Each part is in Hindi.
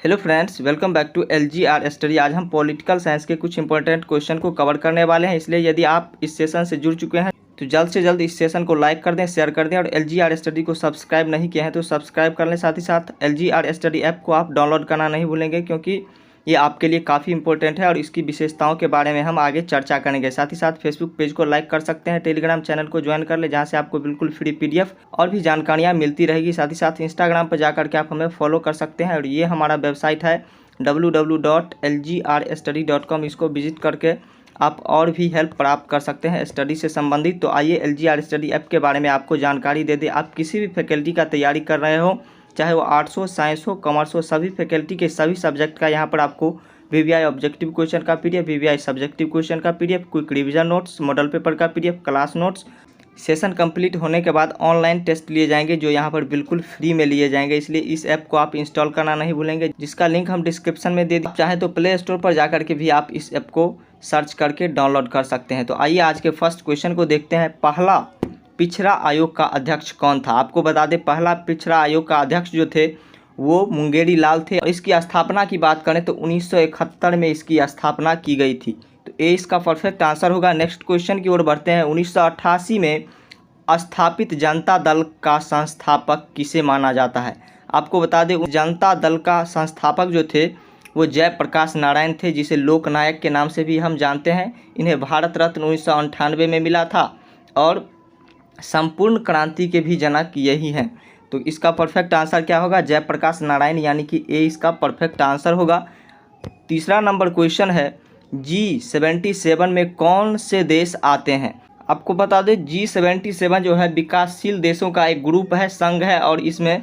Hello friends, welcome back to LGR study. आज हम पॉलिटिकल साइंस के कुछ इंपॉर्टेंट क्वेश्चन को कवर करने वाले हैं। इसलिए यदि आप इस सेशन से जुड़ चुके हैं तो जल्द से जल्द इस सेशन को लाइक कर दें, शेयर कर दें और LGR स्टडी को सब्सक्राइब नहीं किए हैं तो सब्सक्राइब कर लें। साथ ही साथ LGR स्टडी ऐप को आप डाउनलोड करना नहीं भूलेंगे, क्योंकि ये आपके लिए काफ़ी इंपॉर्टेंट है और इसकी विशेषताओं के बारे में हम आगे चर्चा करेंगे। साथ ही साथ फेसबुक पेज को लाइक कर सकते हैं, टेलीग्राम चैनल को ज्वाइन कर ले, जहाँ से आपको बिल्कुल फ्री PDF और भी जानकारियाँ मिलती रहेगी। साथ ही साथ इंस्टाग्राम पर जाकर के आप हमें फॉलो कर सकते हैं और ये हमारा वेबसाइट है www.lgrstudy.com। इसको विजिट करके आप और भी हेल्प प्राप्त कर सकते हैं स्टडी से संबंधित। तो आइए LGR स्टडी ऐप के बारे में आपको जानकारी दे दें। आप किसी भी फैकल्टी का तैयारी कर रहे हो, चाहे वो आर्ट्स हो, साइंस हो, कॉमर्स हो, सभी फैकल्टी के सभी सब्जेक्ट का यहाँ पर आपको VVI ऑब्जेक्टिव क्वेश्चन का PDF, VVI सब्जेक्टिव क्वेश्चन का PDF, quick revision notes, model paper का PDF, class notes. Session complete होने के बाद ऑनलाइन टेस्ट लिए जाएंगे, जो यहाँ पर बिल्कुल फ्री में लिए जाएंगे। इसलिए इस ऐप को आप इंस्टॉल करना नहीं भूलेंगे, जिसका लिंक हम डिस्क्रिप्शन में दे दें। चाहे तो प्ले स्टोर पर जाकर के भी आप इस ऐप को सर्च करके डाउनलोड कर सकते हैं। तो आइए आज के फर्स्ट क्वेश्चन को देखते हैं। पहला पिछड़ा आयोग का अध्यक्ष कौन था? आपको बता दें, पहला पिछड़ा आयोग का अध्यक्ष जो थे वो मुंगेरी लाल थे। और इसकी स्थापना की बात करें तो 1971 में इसकी स्थापना की गई थी। तो ये इसका परफेक्ट आंसर होगा। नेक्स्ट क्वेश्चन की ओर बढ़ते हैं। 1988 में स्थापित जनता दल का संस्थापक किसे माना जाता है? आपको बता दें, जनता दल का संस्थापक जो थे वो जयप्रकाश नारायण थे, जिसे लोकनायक के नाम से भी हम जानते हैं। इन्हें भारत रत्न 1998 में मिला था और संपूर्ण क्रांति के भी जनक यही हैं। तो इसका परफेक्ट आंसर क्या होगा? जयप्रकाश नारायण, यानी कि ए इसका परफेक्ट आंसर होगा। तीसरा नंबर क्वेश्चन है, G77 में कौन से देश आते हैं? आपको बता दें, G77 जो है विकासशील देशों का एक ग्रुप है, संघ है, और इसमें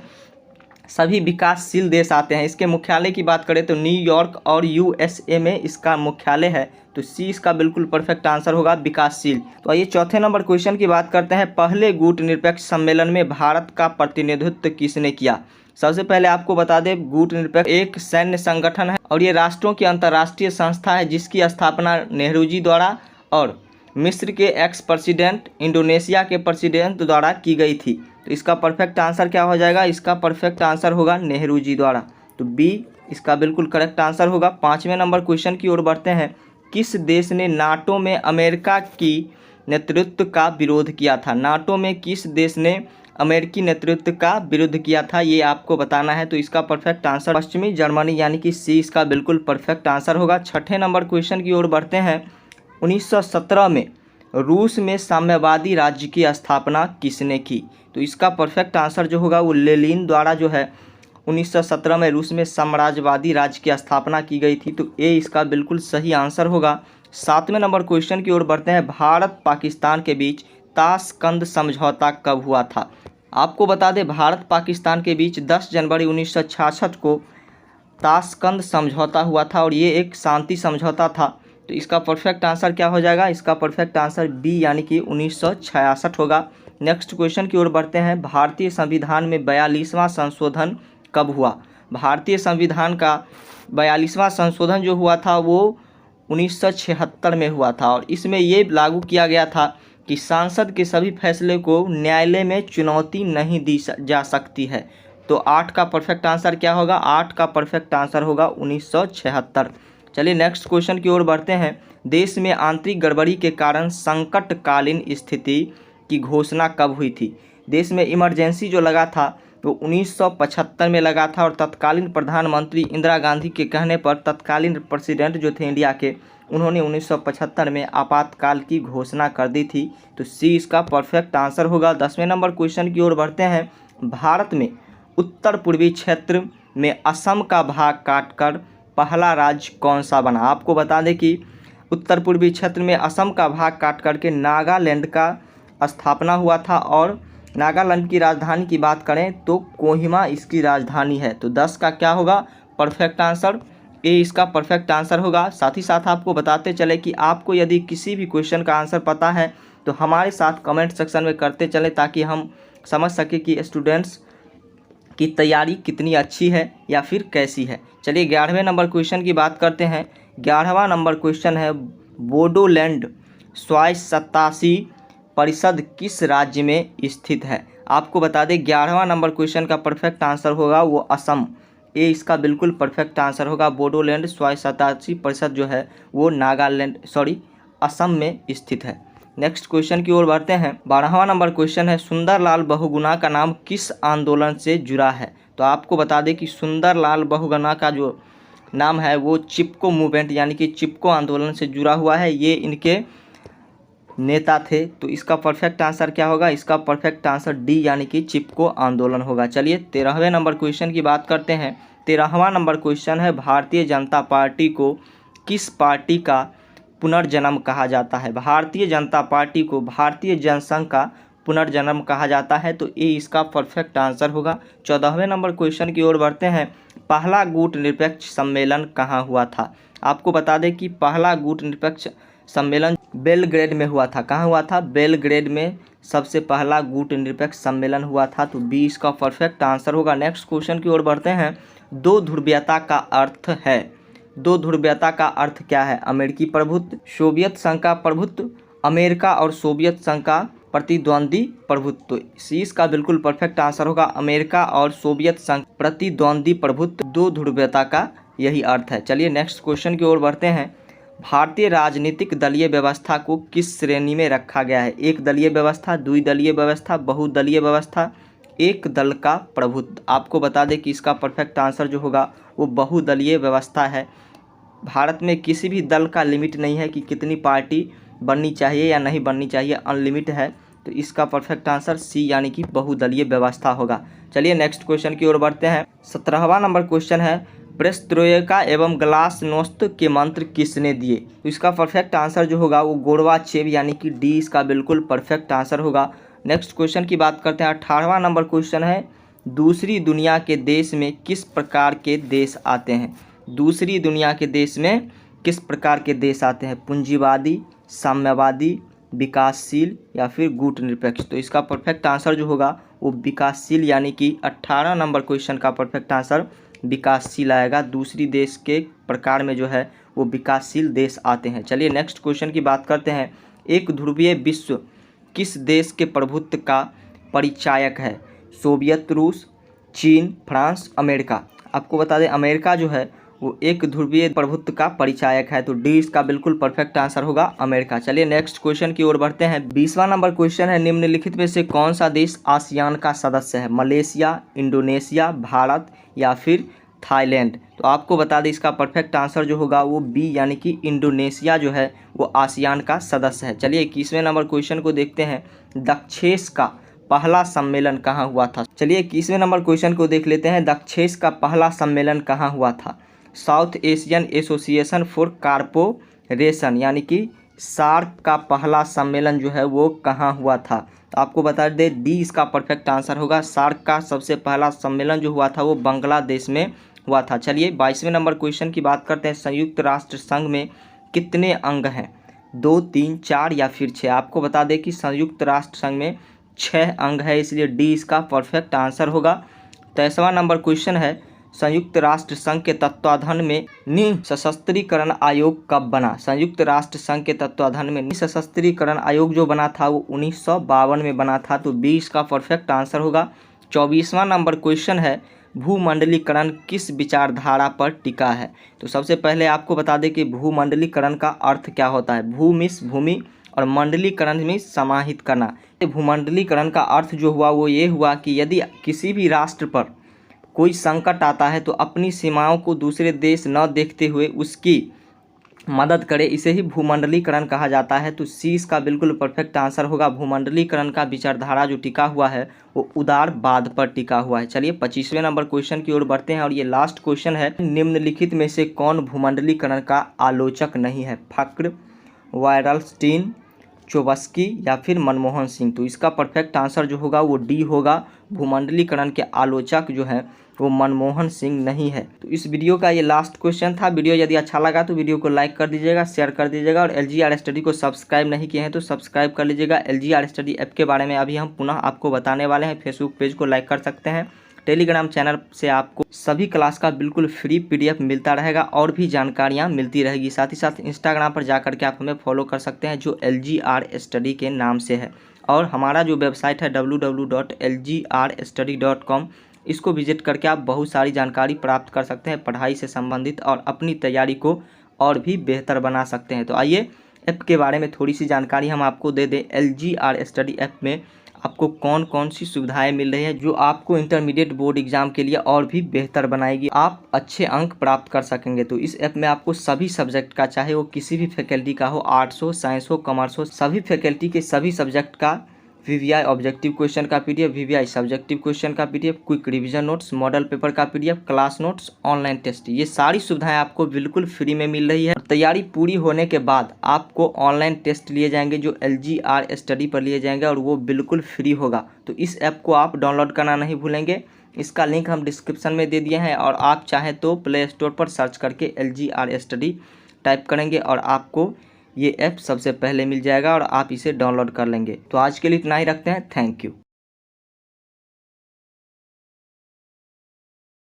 सभी विकासशील देश आते हैं। इसके मुख्यालय की बात करें तो न्यूयॉर्क और USA में इसका मुख्यालय है। तो सी इसका बिल्कुल परफेक्ट आंसर होगा, विकासशील। तो आइए चौथे नंबर क्वेश्चन की बात करते हैं। पहले गुटनिरपेक्ष सम्मेलन में भारत का प्रतिनिधित्व किसने किया? सबसे पहले आपको बता दें, गुटनिरपेक्ष एक सैन्य संगठन है और ये राष्ट्रों की अंतर्राष्ट्रीय संस्था है, जिसकी स्थापना नेहरू जी द्वारा और मिस्र के एक्स प्रेसिडेंट, इंडोनेशिया के प्रेसिडेंट द्वारा की गई थी। तो इसका परफेक्ट आंसर क्या हो जाएगा? इसका परफेक्ट आंसर होगा नेहरू जी द्वारा। तो बी इसका बिल्कुल करेक्ट आंसर होगा। पाँचवें नंबर क्वेश्चन की ओर बढ़ते हैं। किस देश ने नाटो में अमेरिका की नेतृत्व का विरोध किया था? नाटो में किस देश ने अमेरिकी नेतृत्व का विरोध किया था, ये आपको बताना है। तो इसका परफेक्ट आंसर पश्चिमी जर्मनी, यानी कि सी इसका बिल्कुल परफेक्ट आंसर होगा। छठे नंबर क्वेश्चन की ओर बढ़ते हैं। 1917 में रूस में साम्यवादी राज्य की स्थापना किसने की? तो इसका परफेक्ट आंसर जो होगा वो लेनिन द्वारा जो है 1917 में रूस में साम्राज्यवादी राज्य की स्थापना की गई थी। तो ए इसका बिल्कुल सही आंसर होगा। सातवें नंबर क्वेश्चन की ओर बढ़ते हैं। भारत पाकिस्तान के बीच ताशकंद समझौता कब हुआ था? आपको बता दें, भारत पाकिस्तान के बीच 10 जनवरी 1966 को ताशकंद समझौता हुआ था और ये एक शांति समझौता था। तो इसका परफेक्ट आंसर क्या हो जाएगा? इसका परफेक्ट आंसर बी, यानी कि 1966 होगा। नेक्स्ट क्वेश्चन की ओर बढ़ते हैं। भारतीय संविधान में 42वां संशोधन कब हुआ? भारतीय संविधान का 42वां संशोधन जो हुआ था वो 1976 में हुआ था और इसमें ये लागू किया गया था कि सांसद के सभी फैसले को न्यायालय में चुनौती नहीं दी जा सकती है। तो 8 का परफेक्ट आंसर क्या होगा? 8 का परफेक्ट आंसर होगा 1976। चलिए नेक्स्ट क्वेश्चन की ओर बढ़ते हैं। देश में आंतरिक गड़बड़ी के कारण संकटकालीन स्थिति की घोषणा कब हुई थी? देश में इमरजेंसी जो लगा था वो 1975 में लगा था और तत्कालीन प्रधानमंत्री इंदिरा गांधी के कहने पर तत्कालीन प्रेसिडेंट जो थे इंडिया के, उन्होंने 1975 में आपातकाल की घोषणा कर दी थी। तो सी इसका परफेक्ट आंसर होगा। 10वें नंबर क्वेश्चन की ओर बढ़ते हैं। भारत में उत्तर पूर्वी क्षेत्र में असम का भाग काटकर पहला राज्य कौन सा बना? आपको बता दें कि उत्तर पूर्वी क्षेत्र में असम का भाग काट करके नागालैंड का स्थापना हुआ था और नागालैंड की राजधानी की बात करें तो कोहिमा इसकी राजधानी है। तो 10 का क्या होगा? परफेक्ट आंसर ए इसका परफेक्ट आंसर होगा। साथ ही साथ आपको बताते चले कि आपको यदि किसी भी क्वेश्चन का आंसर पता है तो हमारे साथ कमेंट सेक्शन में करते चले, ताकि हम समझ सके कि स्टूडेंट्स की तैयारी कितनी अच्छी है या फिर कैसी है। चलिए 11वें नंबर क्वेश्चन की बात करते हैं। 11वां नंबर क्वेश्चन है, बोडोलैंड स्वायत्तशासी परिषद किस राज्य में स्थित है? आपको बता दें, 11वां नंबर क्वेश्चन का परफेक्ट आंसर होगा वो असम। ए इसका बिल्कुल परफेक्ट आंसर होगा। बोडोलैंड स्वशासी परिषद जो है वो असम में स्थित है। नेक्स्ट क्वेश्चन की ओर बढ़ते हैं। 12वां नंबर क्वेश्चन है, सुंदरलाल बहुगुणा का नाम किस आंदोलन से जुड़ा है? तो आपको बता दें कि सुंदरलाल बहुगुणा का जो नाम है वो चिपको मूवमेंट यानी कि चिपको आंदोलन से जुड़ा हुआ है। ये इनके नेता थे। तो इसका परफेक्ट आंसर क्या होगा? इसका परफेक्ट आंसर डी यानी कि चिपको आंदोलन होगा। चलिए 13वें नंबर क्वेश्चन की बात करते हैं। 13वां नंबर क्वेश्चन है, भारतीय जनता पार्टी को किस पार्टी का पुनर्जन्म कहा जाता है? भारतीय जनता पार्टी को भारतीय जनसंघ का पुनर्जन्म कहा जाता है। तो ये इसका परफेक्ट आंसर होगा। 14वें नंबर क्वेश्चन की ओर बढ़ते हैं। पहला गुट निरपेक्ष सम्मेलन कहाँ हुआ था? आपको बता दें कि पहला गुट निरपेक्ष सम्मेलन बेलग्रेड में हुआ था। कहाँ हुआ था? बेलग्रेड में सबसे पहला गुट निरपेक्ष सम्मेलन हुआ था। तो बी इसका परफेक्ट आंसर होगा। नेक्स्ट क्वेश्चन की ओर बढ़ते हैं। दो ध्रुवीयता का अर्थ है, दो ध्रुवीयता का अर्थ क्या है? अमेरिकी प्रभुत्व, सोवियत संघ का प्रभुत्व, अमेरिका और सोवियत संघ का प्रतिद्वंदी प्रभुत्व। तो सी इसका बिल्कुल परफेक्ट आंसर होगा। अमेरिका और सोवियत संघ प्रतिद्वंदी प्रभुत्व, दो ध्रुवीयता का यही अर्थ है। चलिए नेक्स्ट क्वेश्चन की ओर बढ़ते हैं। भारतीय राजनीतिक दलीय व्यवस्था को किस श्रेणी में रखा गया है? एक दलीय व्यवस्था, द्विदलीय व्यवस्था, बहुदलीय व्यवस्था, एक दल का प्रभुत्व। आपको बता दें कि इसका परफेक्ट आंसर जो होगा वो बहुदलीय व्यवस्था है। भारत में किसी भी दल का लिमिट नहीं है कि कितनी पार्टी बननी चाहिए या नहीं बननी चाहिए, अनलिमिट है। तो इसका परफेक्ट आंसर सी यानी कि बहुदलीय व्यवस्था होगा। चलिए नेक्स्ट क्वेश्चन की ओर बढ़ते हैं। 17वां नंबर क्वेश्चन है, पेरेस्ट्रोइका एवं ग्लासनोस्त के मंत्र किसने दिए? तो इसका परफेक्ट आंसर जो होगा वो गोर्बाचेव यानी कि डी इसका बिल्कुल परफेक्ट आंसर होगा। नेक्स्ट क्वेश्चन की बात करते हैं। 18वां नंबर क्वेश्चन है, दूसरी दुनिया के देश में किस प्रकार के देश आते हैं? दूसरी दुनिया के देश में किस प्रकार के देश आते हैं? पूंजीवादी, साम्यवादी, विकासशील या फिर गुट निरपेक्ष। तो इसका परफेक्ट आंसर जो होगा वो विकासशील यानी कि 18 नंबर क्वेश्चन का परफेक्ट आंसर विकासशील आएगा। दूसरी देश के प्रकार में जो है वो विकासशील देश आते हैं। चलिए नेक्स्ट क्वेश्चन की बात करते हैं। एक ध्रुवीय विश्व किस देश के प्रभुत्व का परिचायक है? सोवियत रूस, चीन, फ्रांस, अमेरिका। आपको बता दें अमेरिका जो है वो एक ध्रुवीय प्रभुत्व का परिचायक है। तो डी इसका बिल्कुल परफेक्ट आंसर होगा अमेरिका। चलिए नेक्स्ट क्वेश्चन की ओर बढ़ते हैं। 20वां नंबर क्वेश्चन है, निम्नलिखित में से कौन सा देश आसियान का सदस्य है? मलेशिया, इंडोनेशिया, भारत या फिर थाईलैंड। तो आपको बता दें इसका परफेक्ट आंसर जो होगा वो बी यानी कि इंडोनेशिया जो है वो आसियान का सदस्य है। चलिए 21वें नंबर क्वेश्चन को देखते हैं। दक्षेस का पहला सम्मेलन कहाँ हुआ था? चलिए 21वें नंबर क्वेश्चन को देख लेते हैं। दक्षेस का पहला सम्मेलन कहाँ हुआ था? South Asian association for corporation यानी कि सार्क का पहला सम्मेलन जो है वो कहाँ हुआ था? तो आपको बता दें डी इसका परफेक्ट आंसर होगा। सार्क का सबसे पहला सम्मेलन जो हुआ था वो बांग्लादेश में हुआ था। चलिए 22वें नंबर क्वेश्चन की बात करते हैं। संयुक्त राष्ट्र संघ में कितने अंग हैं? 2, 3, 4 या फिर 6। आपको बता दें कि संयुक्त राष्ट्र संघ में 6 अंग है, इसलिए डी इसका परफेक्ट आंसर होगा। 23वां नंबर क्वेश्चन है, संयुक्त राष्ट्र संघ के तत्वाधान में निःशस्त्रीकरण आयोग कब बना? संयुक्त राष्ट्र संघ के तत्वाधान में निःशस्त्रीकरण आयोग जो बना था वो 1952 में बना था। तो बी इसका परफेक्ट आंसर होगा। 24वां नंबर क्वेश्चन है, भूमंडलीकरण किस विचारधारा पर टिका है? तो सबसे पहले आपको बता दें कि भूमंडलीकरण का अर्थ क्या होता है। भू मीन्स भूमि और मंडलीकरण में समाहित करना। भूमंडलीकरण का अर्थ जो हुआ वो ये हुआ कि यदि किसी भी राष्ट्र पर कोई संकट आता है तो अपनी सीमाओं को दूसरे देश न देखते हुए उसकी मदद करे, इसे ही भूमंडलीकरण कहा जाता है। तो सी इसका बिल्कुल परफेक्ट आंसर होगा। भूमंडलीकरण का विचारधारा जो टिका हुआ है वो उदारवाद पर टिका हुआ है। चलिए 25वें नंबर क्वेश्चन की ओर बढ़ते हैं और ये लास्ट क्वेश्चन है, निम्नलिखित में से कौन भूमंडलीकरण का आलोचक नहीं है? फक्र, वायरलस्टीन, चोबस्की या फिर मनमोहन सिंह। तो इसका परफेक्ट आंसर जो होगा वो डी होगा। भूमंडलीकरण के आलोचक जो है वो मनमोहन सिंह नहीं है। तो इस वीडियो का ये लास्ट क्वेश्चन था। वीडियो यदि अच्छा लगा तो वीडियो को लाइक कर दीजिएगा, शेयर कर दीजिएगा और LGR स्टडी को सब्सक्राइब नहीं किए हैं तो सब्सक्राइब कर लीजिएगा। LGR स्टडी ऐप के बारे में अभी हम पुनः आपको बताने वाले हैं। फेसबुक पेज को लाइक कर सकते हैं। टेलीग्राम चैनल से आपको सभी क्लास का बिल्कुल फ्री PDF मिलता रहेगा और भी जानकारियाँ मिलती रहेगी। साथ ही साथ इंस्टाग्राम पर जाकर के आप हमें फॉलो कर सकते हैं जो LGR स्टडी के नाम से है। और हमारा जो वेबसाइट है www.lgrstudy.com इसको विजिट करके आप बहुत सारी जानकारी प्राप्त कर सकते हैं पढ़ाई से संबंधित और अपनी तैयारी को और भी बेहतर बना सकते हैं। तो आइए ऐप के बारे में थोड़ी सी जानकारी हम आपको दे दें। LGR स्टडी ऐप में आपको कौन कौन सी सुविधाएं मिल रही हैं जो आपको इंटरमीडिएट बोर्ड एग्जाम के लिए और भी बेहतर बनाएगी, आप अच्छे अंक प्राप्त कर सकेंगे। तो इस ऐप में आपको सभी सब्जेक्ट का, चाहे वो किसी भी फैकल्टी का हो, आर्ट्स हो, साइंस हो, कॉमर्स हो, सभी फैकल्टी के सभी सब्जेक्ट का VVI ऑब्जेक्टिव क्वेश्चन का PDF, VVI सब्जेक्टिव क्वेश्चन का PDF, quick revision notes, model paper का PDF, class notes, online test, ये सारी सुविधाएं आपको बिल्कुल फ्री में मिल रही है। तैयारी पूरी होने के बाद आपको ऑनलाइन टेस्ट लिए जाएंगे जो LGR स्टडी पर लिए जाएंगे और वो बिल्कुल फ्री होगा। तो इस ऐप को आप डाउनलोड करना नहीं भूलेंगे। इसका लिंक हम डिस्क्रिप्शन में दे दिए हैं और आप चाहें तो प्ले स्टोर पर सर्च करके LGR स्टडी टाइप करेंगे और आपको ये ऐप सबसे पहले मिल जाएगा और आप इसे डाउनलोड कर लेंगे। तो आज के लिए इतना ही रखते हैं। Thank you.